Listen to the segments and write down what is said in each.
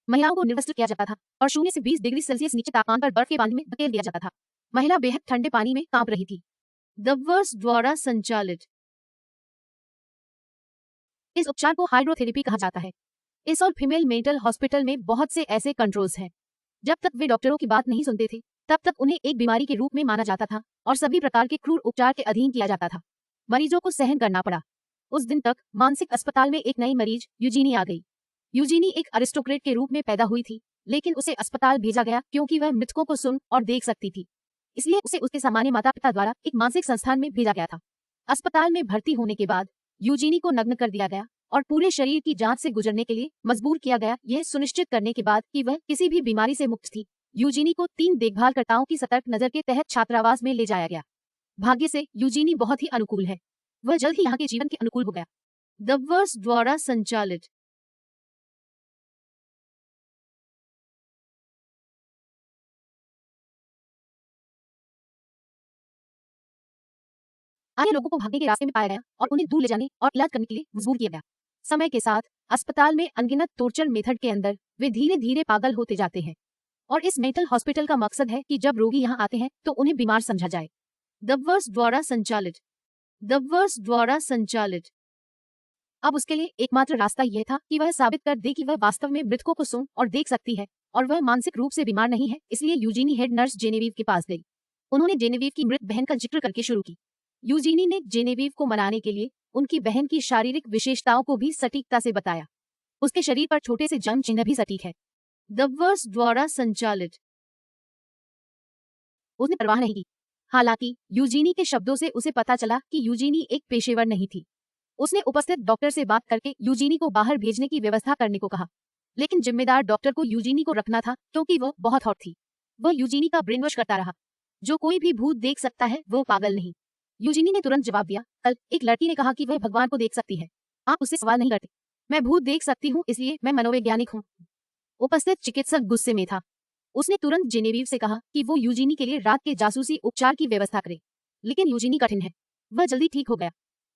महिलाओं को निर्वस्त्र किया जाता था और 0 से 20 डिग्री सेल्सियस नीचे तापमान पर बर्फ के पानी में धकेल दिया जाता था। महिला बेहद ठंडे पानी में कांप रही थी। दबवर्स द्वारा संचालित इस उपचार को हाइड्रोथेरेपी कहा जाता है। इस और फीमेल मेंटल हॉस्पिटल में बहुत से ऐसे कंट्रोल्स हैं। जब तक वे डॉक्टरों की बात नहीं सुनते थे, तब तक उन्हें एक बीमारी के रूप में माना जाता था और सभी प्रकार के क्रूर उपचार के अधीन किया जाता था। मरीजों को सहन करना पड़ा। उस दिन तक मानसिक अस्पताल में एक नई मरीज यूजीनी आ गई। यूजीनी एक अरिस्टोक्रेट के रूप में पैदा हुई थी, लेकिन उसे अस्पताल भेजा गया क्योंकि वह मृतकों को सुन और देख सकती थी। इसलिए उसे उसके सामान्य माता पिता द्वारा एक मानसिक संस्थान में भेजा गया था। अस्पताल में भर्ती होने के बाद यूजीनी को नग्न कर दिया गया और पूरे शरीर की जांच से गुजरने के लिए मजबूर किया गया, यह सुनिश्चित करने के बाद कि वह किसी भी बीमारी से मुक्त थी। यूजीनी को 3 देखभालकर्ताओं की सतर्क नजर के तहत छात्रावास में ले जाया गया। भाग्य से यूजीनी बहुत ही अनुकूल है। वह जल्द ही यहाँ के जीवन के अनुकूल हो गया। दबवर्स द्वारा संचालित अन्य लोगों को भागने के रास्ते में पाया गया और उन्हें दूर ले जाने और इलाज करने के लिए मजबूर किया गया। समय के साथ अस्पताल में अनगिनत टॉर्चर मेथड के अंदर वे धीरे धीरे पागल होते जाते हैं और इस मेंटल हॉस्पिटल का मकसद है कि जब रोगी यहाँ आते हैं तो उन्हें बीमार समझा जाए। दबवर्स द्वारा संचालित दबवर्स द्वारा संचालित अब उसके लिए एकमात्र रास्ता यह था कि वह साबित कर दे कि वह वास्तव में मृतकों को सुन और देख सकती है और वह मानसिक रूप से बीमार नहीं है। इसलिए यूजीनी हेड नर्स जेनेविव के पास गई। उन्होंने जेनेविव की मृत बहन का जिक्र करके शुरू की। यूजीनी ने जेनेविव को मनाने के लिए उनकी बहन की शारीरिक विशेषताओं को भी सटीकता से बताया। उसके शरीर पर छोटे से जंग चिन्ह भी सटीक है। दबवर्स द्वारा संचालित उसने परवाह नहीं की। हालांकि यूजीनी के शब्दों से उसे पता चला कि यूजीनी एक पेशेवर नहीं थी। उसने उपस्थित डॉक्टर से बात करके यूजीनी को बाहर भेजने की व्यवस्था करने को कहा, लेकिन जिम्मेदार डॉक्टर को यूजीनी को रखना था क्योंकि वह बहुत हॉट थी। वह यूजीनी का ब्रेनवॉश करता रहा। जो कोई भी भूत देख सकता है वो पागल नहीं। यूजीनी ने तुरंत जवाब दिया, कल एक लड़की ने कहा कि वह भगवान को देख सकती है। आप उससे सवाल नहीं करते। मैं भूत देख सकती हूँ, इसलिए मैं मनोवैज्ञानिक हूँ। उपस्थित चिकित्सक गुस्से में था। उसने तुरंत जेनेविव से कहा कि वो यूजीनी के लिए रात के जासूसी उपचार की व्यवस्था करे, लेकिन यूजीनी कठिन है। वह जल्दी ठीक हो गया।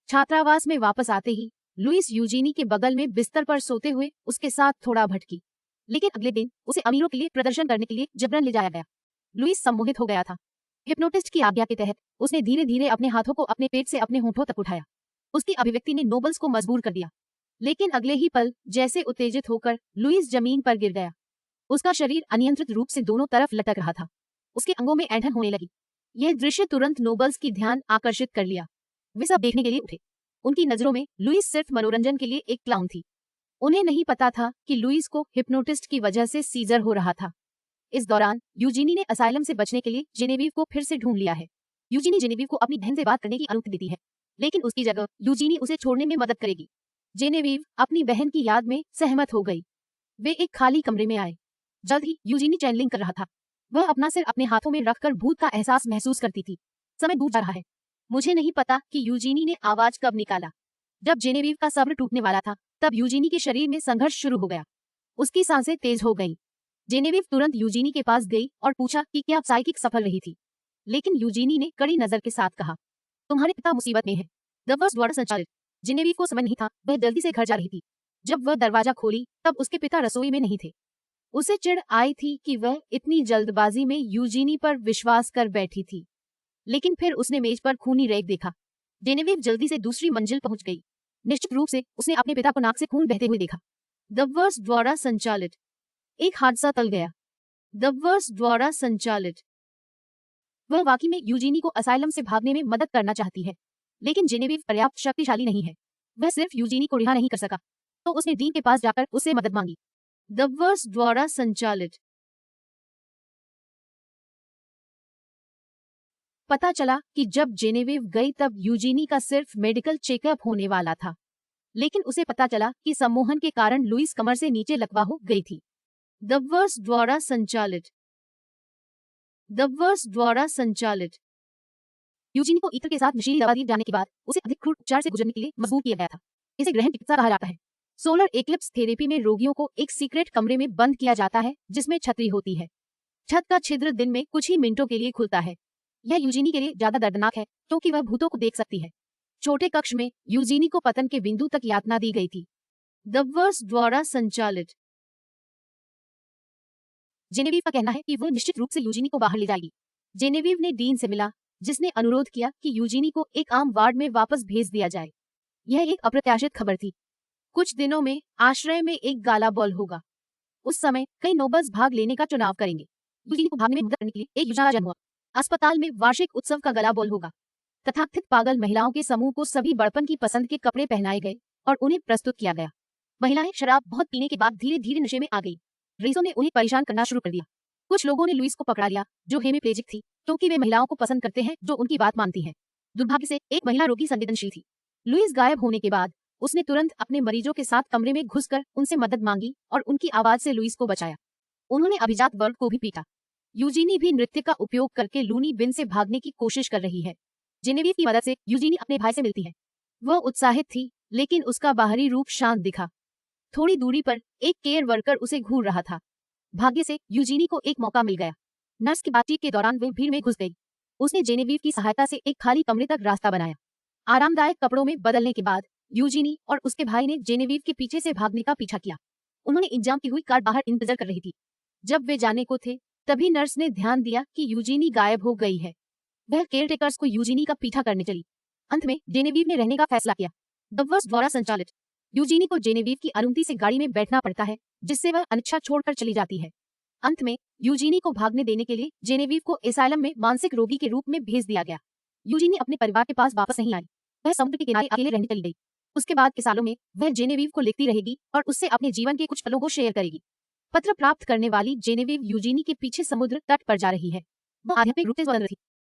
छात्रावास में वापस आते ही लुइस यूजीनी के बगल में बिस्तर पर सोते हुए उसके साथ थोड़ा भटकी, लेकिन अगले दिन उसे अमीरों के लिए प्रदर्शन करने के लिए जबरन ले जाया गया। लुइस सम्मोहित हो गया था। हिप्नोटिस्ट की आज्ञा के तहत उसने धीरे धीरे अपने हाथों को अपने पेट से अपने होठों तक उठाया। उसकी अभिव्यक्ति ने नोबल्स को मजबूर कर दिया, लेकिन अगले ही पल जैसे उत्तेजित होकर लुइस जमीन पर गिर गया। उसका शरीर अनियंत्रित रूप से दोनों तरफ लटक रहा था। उसके अंगों में ऐंठन होने लगी। यह दृश्य तुरंत नोबल्स की ध्यान आकर्षित कर लिया। वे सब देखने के लिए उठे। उनकी नजरों में लुइस सिर्फ मनोरंजन के लिए एक क्लाउन थी। उन्हें नहीं पता था कि लुइस को हिप्नोटिस्ट की वजह से सीजर हो रहा था। इस दौरान यूजीनी ने असाइलम से बचने के लिए जेनेविव को फिर से ढूंढ लिया है। यूजीनी जेनेविव को अपनी बहन से बात करने की अनुमति देती है, लेकिन उसकी जगह यूजीनी उसे छोड़ने में मदद करेगी। जेनेविव अपनी बहन की याद में सहमत हो गई। वे एक खाली कमरे में आए। जल्द ही यूजीनी चैनलिंग कर रहा था। वह अपना सिर अपने हाथों में रखकर भूत का एहसास महसूस करती थी। समय दूर जा रहा है। मुझे नहीं पता कि यूजीनी ने आवाज कब निकाला। जब जेनेविव का सब्र टूटने वाला था, तब यूजीनी के शरीर में संघर्ष शुरू हो गया। उसकी सांसें तेज हो गईं। जेनेविव तुरंत यूजीनी के पास गई और पूछा कि क्या साइकिक सफल रही थी, लेकिन यूजीनी ने कड़ी नजर के साथ कहा, तुम्हारे पिता मुसीबत में है। दबवर्स द्वारा संचालित जेनेविव को समझ नहीं था। वह जल्दी से घर जा रही थी। जब वह दरवाजा खोली तब उसके पिता रसोई में नहीं थे। उसे चिढ़ आई थी कि वह इतनी जल्दबाजी में यूजीनी पर विश्वास कर बैठी थी, लेकिन फिर उसने मेज पर खूनी रैक देखा। जेनेविव जल्दी से दूसरी मंजिल पहुंच गई। निश्चित रूप से उसने अपने पिता को नाक से खून बहते हुए देखा। दबवर्स द्वारा संचालित एक हादसा टल गया। दबवर्स द्वारा संचालित वह वाकई में यूजीनी को असाइलम से भागने में मदद करना चाहती है, लेकिन जेनेविव पर्याप्त शक्तिशाली नहीं है। वह सिर्फ यूजीनी को रिहा नहीं कर सका, तो उसने डीन के पास जाकर उससे मदद मांगी। दबवर्स द्वारा संचालित पता चला कि जब जेनेविव गई तब यूजीनी का सिर्फ मेडिकल चेकअप होने वाला था, लेकिन उसे पता चला कि सम्मोहन के कारण लुइस कमर से नीचे लकवा हो गई थी। दबवर्स द्वारा संचालित दबवर्स द्वारा संचालित यूजीनी को ईथर के साथ नशीली दवा दिए जाने के बाद उसे अधिक क्रूर उपचार से गुजरने के लिए मजबूर किया गया था। इसे ग्रहण चिकित्सा कहा जाता है। सोलर एक्लिप्स थेरेपी में रोगियों को एक सीक्रेट कमरे में बंद किया जाता है जिसमें छतरी होती है। छत का छिद्र दिन में कुछ ही मिनटों के लिए खुलता है। यह यूजीनी के लिए ज्यादा दर्दनाक है क्योंकि वह भूतों को देख सकती है। छोटे कक्ष में यूजीनी को पतन के बिंदु तक यातना दी गई थी। दबवर्स द्वारा संचालित जेनेविव का कहना है कि वो निश्चित रूप से यूजीनी को बाहर ले जाएगी। जेनेविव ने डीन से मिला, जिसने अनुरोध किया कि यूजीनी को एक आम वार्ड में वापस भेज दिया जाए। यह एक अप्रत्याशित खबर थी। कुछ दिनों में आश्रय में एक गाला बॉल होगा। उस समय कई नोबल्स भाग लेने का चुनाव करेंगे। यूजीनी को भागने में मदद करने के लिए एक योजना का जन्म हुआ। अस्पताल में वार्षिक उत्सव का गला बॉल होगा। तथाकथित पागल महिलाओं के समूह को सभी बड़पन की पसंद के कपड़े पहनाए गए और उन्हें प्रस्तुत किया गया। महिलाएं शराब बहुत पीने के बाद धीरे धीरे नशे में आ गई। रईसों ने उन्हें परेशान करना शुरू कर दिया। कुछ लोगों ने लुइस को पकड़ा लिया, जो हेमिप्लेजिक थी, क्योंकि वे महिलाओं को पसंद करते हैं जो उनकी बात मानती हैं। दुर्भाग्य से एक महिला रोगी संवेदनशील थी। लुइस गायब होने के बाद उसने तुरंत अपने मरीजों के साथ कमरे में घुसकर उनसे मदद मांगी और उनकी आवाज से लुइस को बचाया। उन्होंने अभिजात वर्ग को भी पीटा। यूजीनी भी नृत्य का उपयोग करके लूनी बिन से भागने की कोशिश कर रही है। जेनेविव की मदद से यूजीनी अपने भाई से मिलती है। वह उत्साहित थी, लेकिन उसका बाहरी रूप शांत दिखा। थोड़ी दूरी पर एक केयर वर्कर उसे घूर रहा था। भाग्य से यूजीनी को एक मौका मिल गया। नर्स की बातचीत के दौरान वह भीड़ में घुस गई। उसने जेनेविव की सहायता से एक खाली कमरे तक रास्ता बनाया। आरामदायक कपड़ों में बदलने के बाद यूजीनी और उसके भाई ने जेनेविव के पीछे से भागने का पीछा किया। उन्होंने इंतजाम की हुई कार बाहर इंतजार कर रही थी। जब वे जाने को थे, तभी नर्स ने ध्यान दिया कि यूजीनी गायब हो गई है। वह केयरटेकर्स को यूजीनी का पीछा करने चली। अंत में जेनेविव ने रहने का फैसला किया। डबवर्स द्वारा संचालित यूजीनी को जेनेविव की अनुमति से गाड़ी में बैठना पड़ता है, जिससे वह अनिच्छा छोड़कर चली जाती है। अंत में यूजीनी को भागने देने के लिए जेनेविव को एसाइलम में मानसिक रोगी के रूप में भेज दिया गया। यूजीनी अपने परिवार के पास वापस नहीं आई। वह समुद्र के किनारे अकेले रहने चली गई। उसके बाद के सालों में वह जेनेविव को लिखती रहेगी और उससे अपने जीवन के कुछ पलों को शेयर करेगी। पत्र प्राप्त करने वाली जेनेविव यूजीनी के पीछे समुद्र तट पर जा रही है। वह आध्यात्मिक रूप से स्वतंत्र थी।